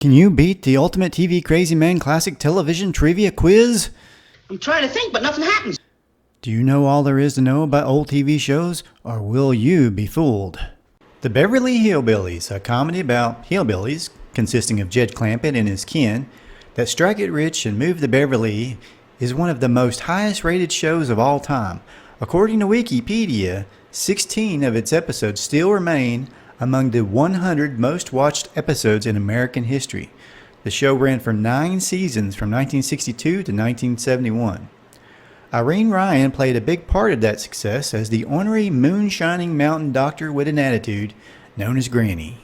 Can you beat the Ultimate TV Crazy Man Classic Television Trivia Quiz? I'm trying to think, but nothing happens. Do you know all there is to know about old TV shows, or will you be fooled? The Beverly Hillbillies, a comedy about hillbillies consisting of Jed Clampett and his kin that strike it rich and move to Beverly, is one of the most highest rated shows of all time. According to Wikipedia, 16 of its episodes still remain among the 100 most watched episodes in American history. The show ran for 9 seasons from 1962 to 1971. Irene Ryan played a big part of that success as the ornery, moonshining mountain doctor with an attitude known as Granny.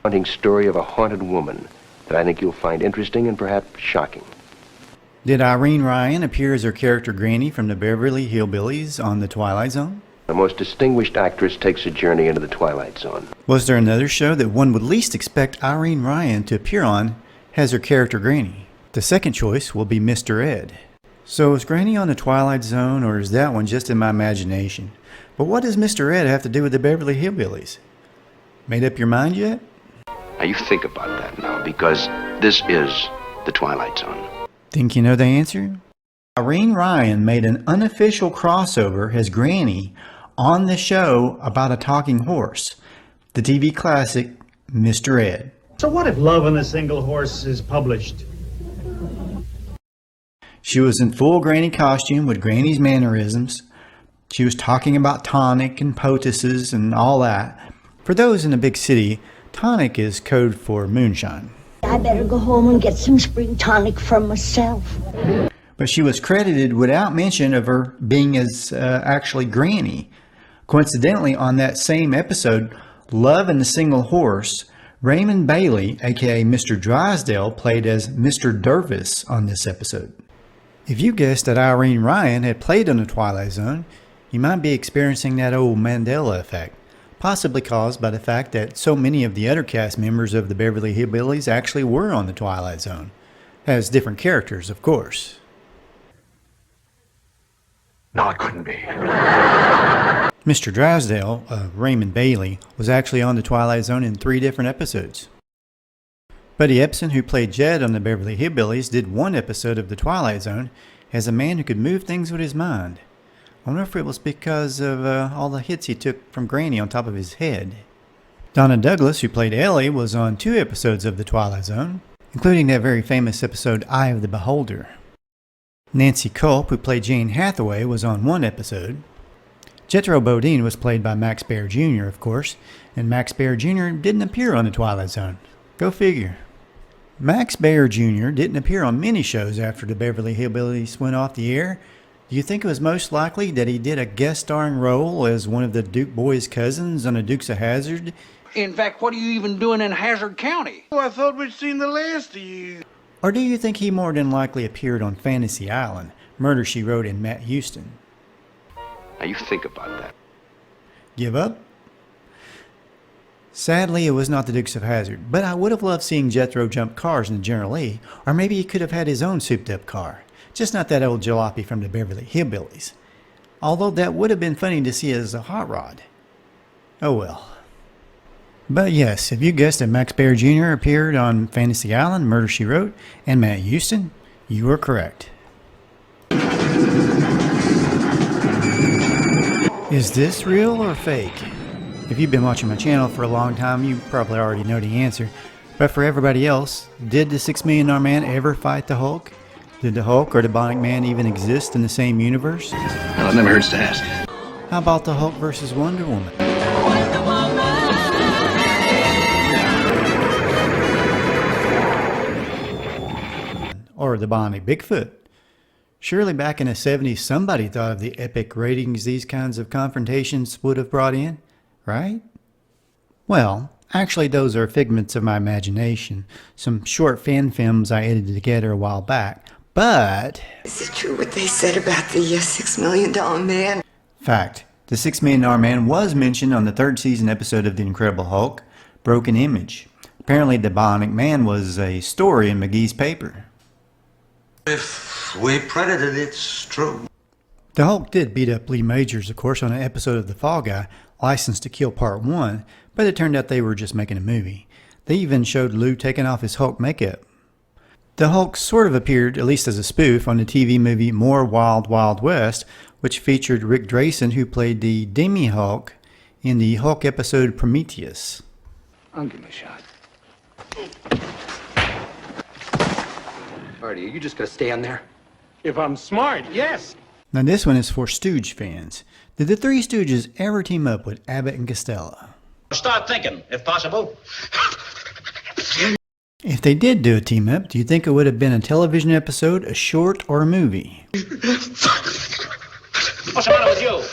Haunting story of a haunted woman that I think you'll find interesting and perhaps shocking. Did Irene Ryan appear as her character Granny from the Beverly Hillbillies on The Twilight Zone? The most distinguished actress takes a journey into the Twilight Zone. Was there another show that one would least expect Irene Ryan to appear on as her character Granny? The second choice will be Mr. Ed. So is Granny on the Twilight Zone, or is that one just in my imagination? But what does Mr. Ed have to do with the Beverly Hillbillies? Made up your mind yet? Now you think about that now, because this is the Twilight Zone. Think you know the answer? Irene Ryan made an unofficial crossover as Granny on the show about a talking horse, the TV classic Mr. Ed. So what if Love on a Single Horse is published? She was in full Granny costume with Granny's mannerisms. She was talking about tonic and poultices and all that. For those in a big city, tonic is code for moonshine. I better go home and get some spring tonic for myself. But she was credited without mention of her being as actually Granny. Coincidentally, on that same episode, Love and the Single Horse, Raymond Bailey, aka Mr. Drysdale, played as Mr. Dervis on this episode. If you guessed that Irene Ryan had played on The Twilight Zone, you might be experiencing that old Mandela effect, possibly caused by the fact that so many of the other cast members of the Beverly Hillbillies actually were on The Twilight Zone, as different characters, of course. No, it couldn't be. Mr. Drysdale, Raymond Bailey, was actually on The Twilight Zone in 3 different episodes. Buddy Epson, who played Jed on the Beverly Hillbillies, did 1 episode of The Twilight Zone as a man who could move things with his mind. I wonder if it was because of all the hits he took from Granny on top of his head. Donna Douglas, who played Ellie, was on 2 episodes of The Twilight Zone, including that very famous episode Eye of the Beholder. Nancy Culp, who played Jane Hathaway, was on 1 episode. Jethro Bodine was played by Max Baer Jr., of course, and Max Baer Jr. didn't appear on The Twilight Zone. Go figure. Max Baer Jr. didn't appear on many shows after the Beverly Hillbillies went off the air. Do you think it was most likely that he did a guest starring role as one of the Duke boys' cousins on the Dukes of Hazzard? In fact, what are you even doing in Hazard County? Oh, I thought we'd seen the last of you. Or do you think he more than likely appeared on Fantasy Island, Murder, She Wrote, and Matt Houston? Now you think about that. Give up? Sadly, it was not the Dukes of Hazzard, but I would have loved seeing Jethro jump cars in the General Lee, or maybe he could have had his own souped-up car. Just not that old jalopy from the Beverly Hillbillies. Although that would have been funny to see as a hot rod. Oh well. But yes, if you guessed that Max Baer Jr. appeared on Fantasy Island, Murder, She Wrote, and Matt Houston, you were correct. Is this real or fake? If you've been watching my channel for a long time, you probably already know the answer. But for everybody else, did the $6 Million Man ever fight the Hulk? Did the Hulk or the Bionic Man even exist in the same universe? Well, it never hurts to ask. How about the Hulk versus Wonder Woman? Or the Bionic Bigfoot? Surely back in the 70s, somebody thought of the epic ratings these kinds of confrontations would have brought in, right? Well, actually those are figments of my imagination, some short fan films I edited together a while back, but... Is it true what they said about the $6 Million Man? Fact, the $6 Million Man was mentioned on the 3rd season episode of The Incredible Hulk, Broken Image. Apparently the Bionic Man was a story in McGee's paper. If we printed it, it's true. The Hulk did beat up Lee Majors, of course, on an episode of The Fall Guy, License to Kill Part 1, but it turned out they were just making a movie. They even showed Lou taking off his Hulk makeup. The Hulk sort of appeared, at least as a spoof, on the TV movie More Wild Wild West, which featured Rick Drayson, who played the Demi-Hulk in the Hulk episode Prometheus. I'll give him a shot. Artie, are you just gonna stay on there? If I'm smart, yes. Now this one is for Stooge fans. Did the Three Stooges ever team up with Abbott and Costello? Start thinking, if possible. If they did do a team up, do you think it would have been a television episode, a short, or a movie? What's the matter with you?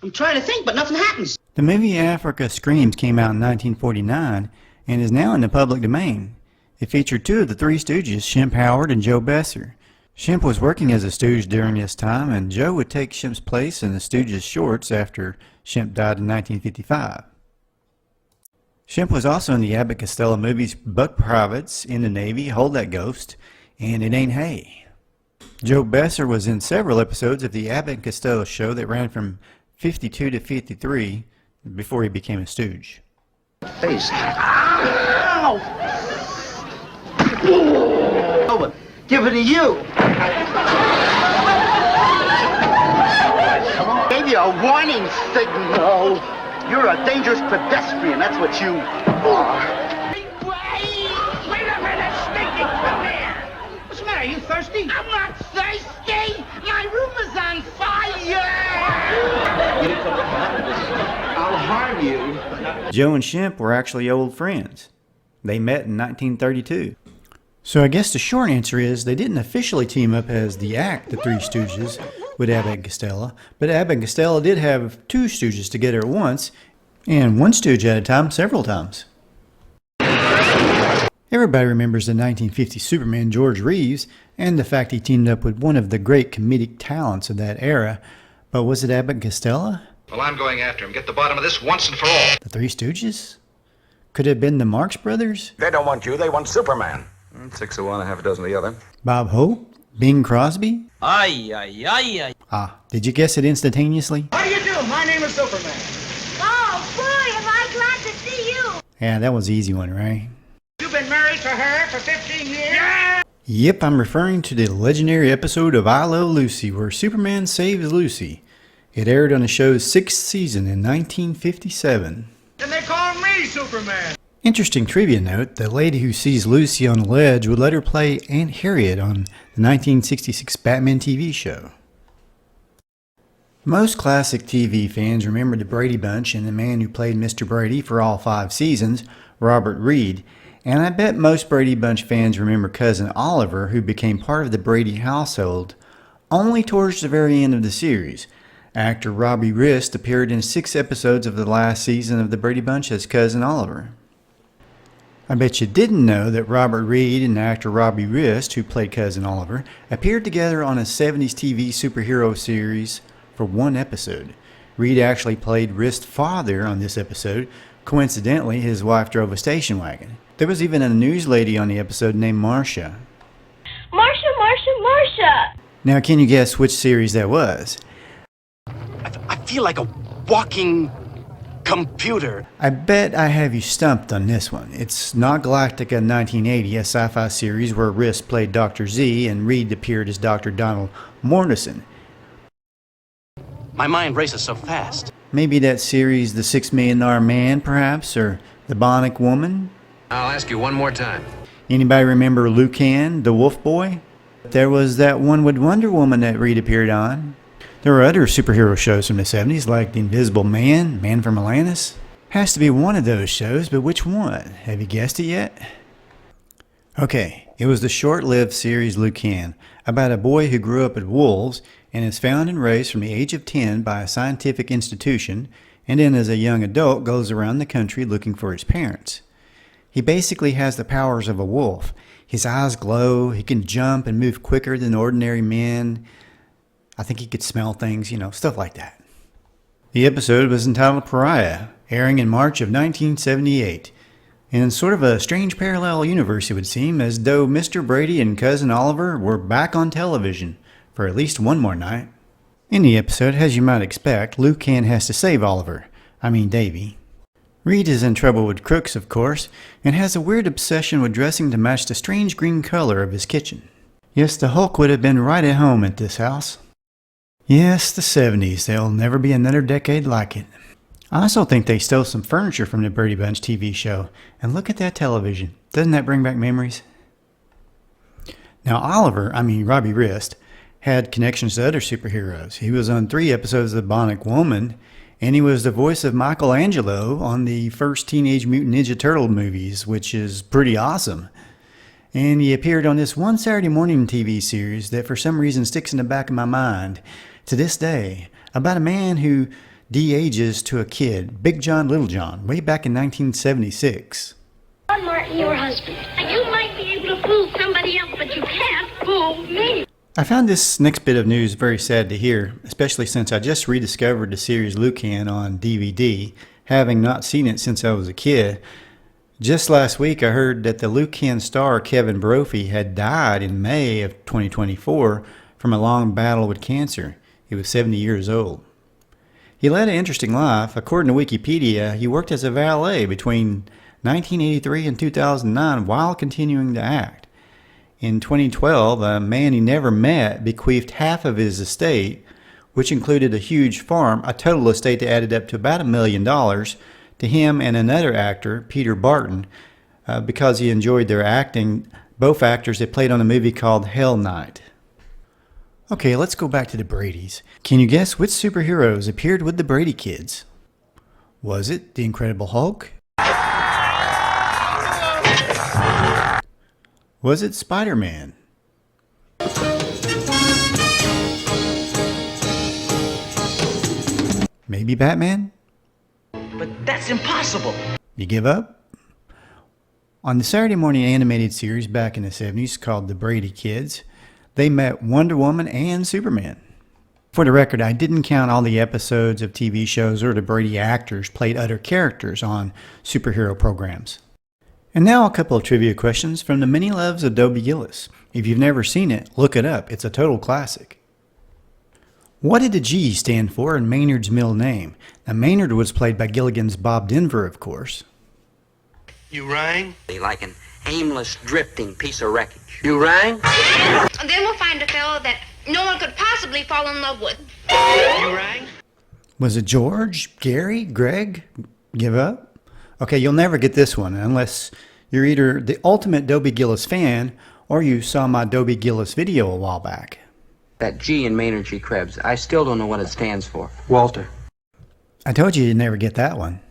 I'm trying to think, but nothing happens. The movie Africa Screams came out in 1949 and is now in the public domain. It featured two of the Three Stooges, Shemp Howard and Joe Besser. Shemp was working as a Stooge during this time, and Joe would take Shemp's place in the Stooges shorts after Shemp died in 1955. Shemp was also in the Abbott Costello movies Buck Privates, In the Navy, Hold That Ghost, and It Ain't Hay. Joe Besser was in several episodes of the Abbott and Costello show that ran from 52 to 53 before he became a Stooge. Face. Ow! Over. Give it to you. Gave you a warning signal. You're a dangerous pedestrian, that's what you are. Wait a minute, stinking, come here! What's the matter, are you thirsty? I'm not thirsty! My room is on fire! I'll harm you. Joe and Shemp were actually old friends. They met in 1932. So I guess the short answer is they didn't officially team up as the act, the Three Stooges, with Abbott and Costello, but Abbott and Costello did have two Stooges together at once, and one Stooge at a time several times. Everybody remembers the 1950 Superman George Reeves, and the fact he teamed up with one of the great comedic talents of that era, but was it Abbott and Costello? Well, I'm going after him. Get the bottom of this once and for all. The Three Stooges? Could it have been the Marx Brothers? They don't want you, they want Superman. 6 of one, a half a dozen of the other. Bob Hope? Bing Crosby? Ay, ay, ay, ay. Ah, did you guess it instantaneously? How do you do? My name is Superman. Oh, boy, am I glad to see you. Yeah, that was the easy one, right? You've been married to her for 15 years? Yeah! Yep, I'm referring to the legendary episode of I Love Lucy where Superman saves Lucy. It aired on the show's 6th season in 1957. And they call me Superman. Interesting trivia note, the lady who sees Lucy on the ledge would let her play Aunt Harriet on the 1966 Batman TV show. Most classic TV fans remember the Brady Bunch and the man who played Mr. Brady for all 5 seasons, Robert Reed, and I bet most Brady Bunch fans remember Cousin Oliver, who became part of the Brady household only towards the very end of the series. Actor Robbie Rist appeared in 6 episodes of the last season of the Brady Bunch as Cousin Oliver. I bet you didn't know that Robert Reed and actor Robbie Rist, who played Cousin Oliver, appeared together on a 70s TV superhero series for 1 episode. Reed actually played Rist's father on this episode. Coincidentally, his wife drove a station wagon. There was even a news lady on the episode named Marcia. Marcia. Now, can you guess which series that was? I feel like a walking computer. I bet I have you stumped on this one. It's not Galactica 1980, a sci-fi series where Rist played Dr. Z and Reed appeared as Dr. Donald Morrison. My mind races so fast. Maybe that series The $6 Million Man, perhaps, or The Bionic Woman? I'll ask you one more time. Anybody remember Lucan, the Wolf Boy? There was that one with Wonder Woman that Reed appeared on. There were other superhero shows from the 70s like The Invisible Man, Man from Atlantis. Has to be one of those shows, but which one? Have you guessed it yet? Okay, it was the short-lived series Lucan, about a boy who grew up with wolves and is found and raised from the age of 10 by a scientific institution, and then as a young adult goes around the country looking for his parents. He basically has the powers of a wolf. His eyes glow, he can jump and move quicker than ordinary men. I think he could smell things, stuff like that. The episode was entitled Pariah, airing in March of 1978. In sort of a strange parallel universe, it would seem, as though Mr. Brady and Cousin Oliver were back on television for at least one more night. In the episode, as you might expect, Lucan has to save Oliver. Davy. Reed is in trouble with crooks, of course, and has a weird obsession with dressing to match the strange green color of his kitchen. Yes, the Hulk would have been right at home at this house. Yes, the 70s. There'll never be another decade like it. I also think they stole some furniture from the Brady Bunch TV show. And look at that television. Doesn't that bring back memories? Now, Robbie Rist, had connections to other superheroes. He was on 3 episodes of The Bionic Woman, and he was the voice of Michelangelo on the first Teenage Mutant Ninja Turtle movies, which is pretty awesome. And he appeared on this one Saturday morning TV series that for some reason sticks in the back of my mind to this day, about a man who de-ages to a kid, Big John Little John, way back in 1976. John Martin, your husband. You might be able to fool somebody else, but you can't fool me. I found this next bit of news very sad to hear, especially since I just rediscovered the series Lucan on DVD, having not seen it since I was a kid. Just last week I heard that the Lucan star Kevin Brophy had died in May of 2024 from a long battle with cancer. He was 70 years old. He led an interesting life. According to Wikipedia, he worked as a valet between 1983 and 2009 while continuing to act. In 2012, a man he never met bequeathed half of his estate, which included a huge farm, a total estate that added up to about $1 million, to him and another actor, Peter Barton, because he enjoyed their acting. Both actors that played on a movie called Hell Night. Okay, let's go back to the Bradys. Can you guess which superheroes appeared with the Brady Kids? Was it the Incredible Hulk? Was it Spider-Man? Maybe Batman? But that's impossible. You give up? On the Saturday morning animated series back in the 70s called The Brady Kids, they met Wonder Woman and Superman. For the record, I didn't count all the episodes of TV shows or the Brady actors played other characters on superhero programs. And now a couple of trivia questions from the many loves of Dobie Gillis. If you've never seen it, look it up. It's a total classic. What did the G stand for in Maynard's middle name? Now, Maynard was played by Gilligan's Bob Denver, of course. You rang? Like an aimless, drifting piece of wreckage. You rang? And then we'll find a fellow that no one could possibly fall in love with. You rang? Was it George, Gary, Greg? Give up? Okay, you'll never get this one unless you're either the ultimate Dobie Gillis fan or you saw my Dobie Gillis video a while back. That G in Maynard G Krebs, I still don't know what it stands for. Walter. I told you you'd never get that one.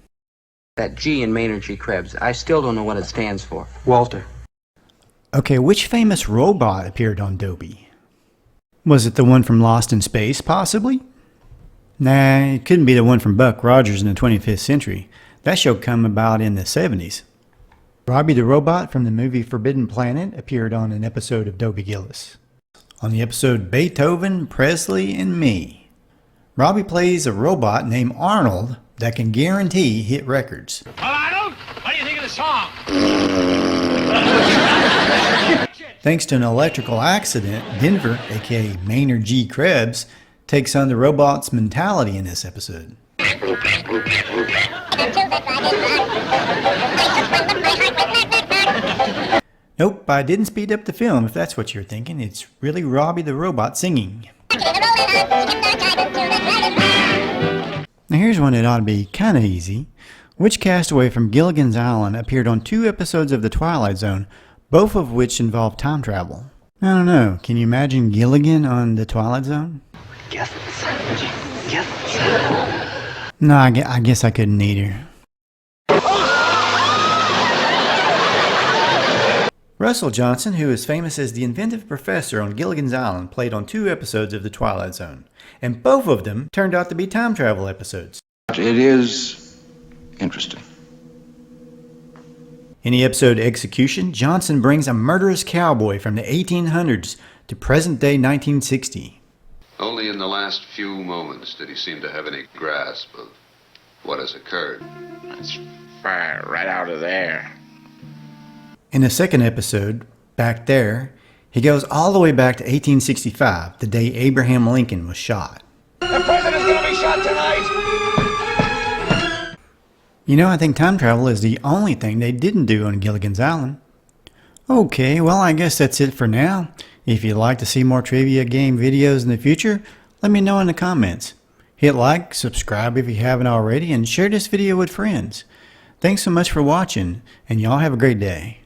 That G in Maynard G Krebs, I still don't know what it stands for. Walter. Okay, which famous robot appeared on Dobie? Was it the one from Lost in Space, possibly? Nah, it couldn't be the one from Buck Rogers in the 25th century. That show came about in the 70s. Robbie the robot from the movie Forbidden Planet appeared on an episode of Dobie Gillis. On the episode Beethoven, Presley, and Me, Robbie plays a robot named Arnold that can guarantee hit records. Well, Arnold, what do you think of the song? Thanks to an electrical accident, Denver, aka Maynard G Krebs, takes on the robot's mentality in this episode. Nope, I didn't speed up the film if that's what you're thinking. It's really Robbie the robot singing. Now here's one that ought to be kind of easy. Which castaway from Gilligan's Island appeared on 2 episodes of The Twilight Zone, both of which involve time travel? I don't know. Can you imagine Gilligan on The Twilight Zone? No, I guess I couldn't either. Russell Johnson, who is famous as the inventive professor on Gilligan's Island, played on 2 episodes of The Twilight Zone, and both of them turned out to be time travel episodes. It is interesting. In the episode Execution, Johnson brings a murderous cowboy from the 1800s to present-day 1960. Only in the last few moments did he seem to have any grasp of what has occurred. That's far right out of there. In the second episode, Back There, he goes all the way back to 1865, the day Abraham Lincoln was shot. The president's gonna be shot tonight! You know, I think time travel is the only thing they didn't do on Gilligan's Island. Okay, well, I guess that's it for now. If you'd like to see more trivia game videos in the future, let me know in the comments. Hit like, subscribe if you haven't already, and share this video with friends. Thanks so much for watching, and y'all have a great day.